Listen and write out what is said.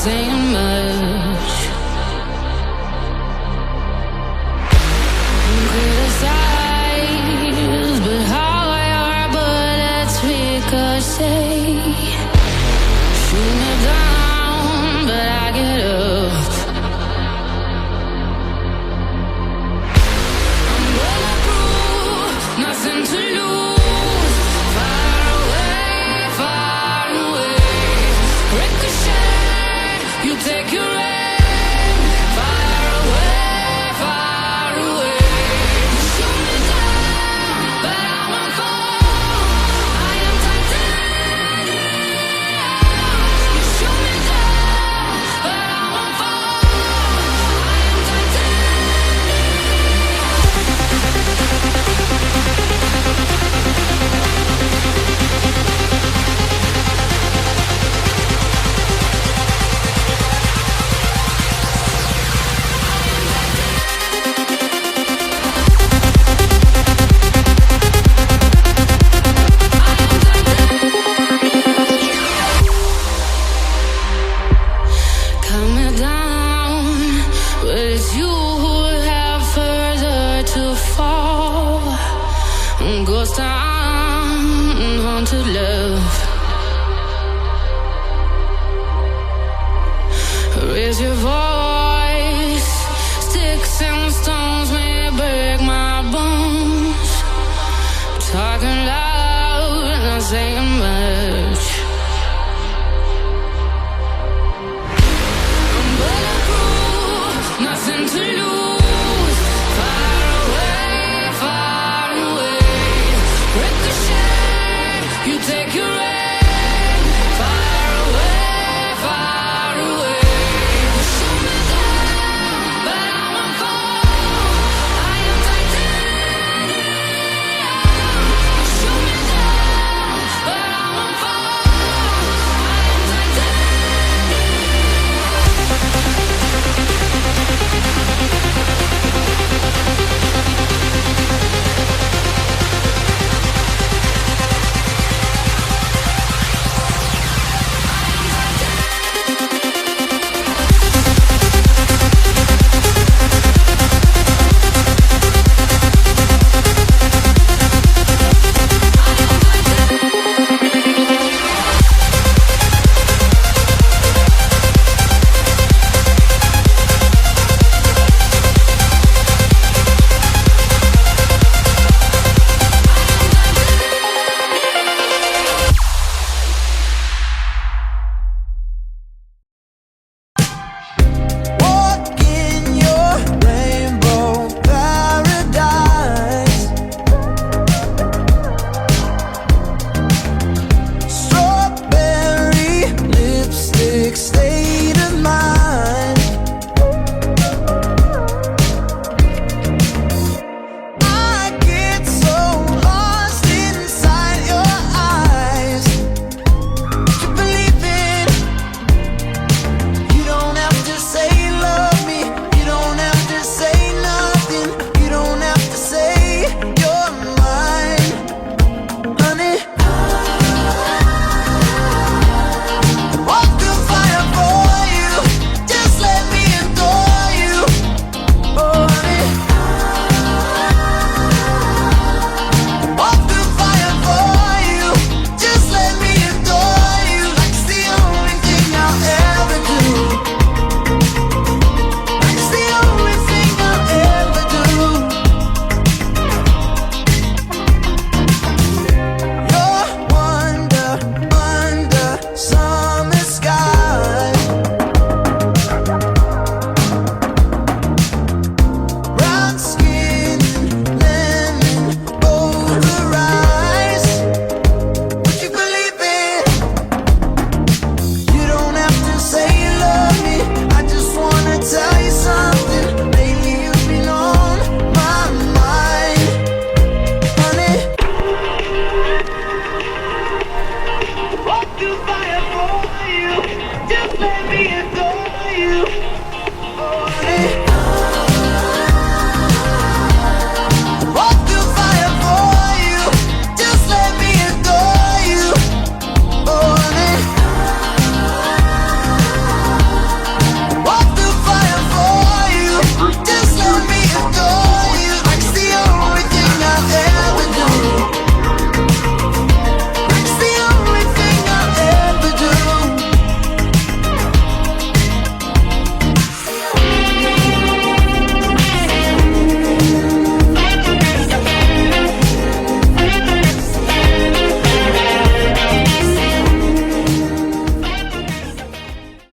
saying much. Criticize, but how your bullets ricochet. Shoot me down, but I get up. I'm bulletproof, nothing to lose. Far away, ricochet. You take your aim. Far away. Shoot me down, but I won't fall. I am titanium. You shoot me down, but I won't fall. I am coming down, but it's you who have further to fall. Ghost town, haunted love. Raise your voice. Sticks and stones may break my bones. Talking loud, not saying much. I'm bulletproof, nothing to lose. Far away. Ricochet, you take your aim. Far away. Shoot me down, but I won't fall. I am titanium. You shoot me down, but I won't fall. I am to find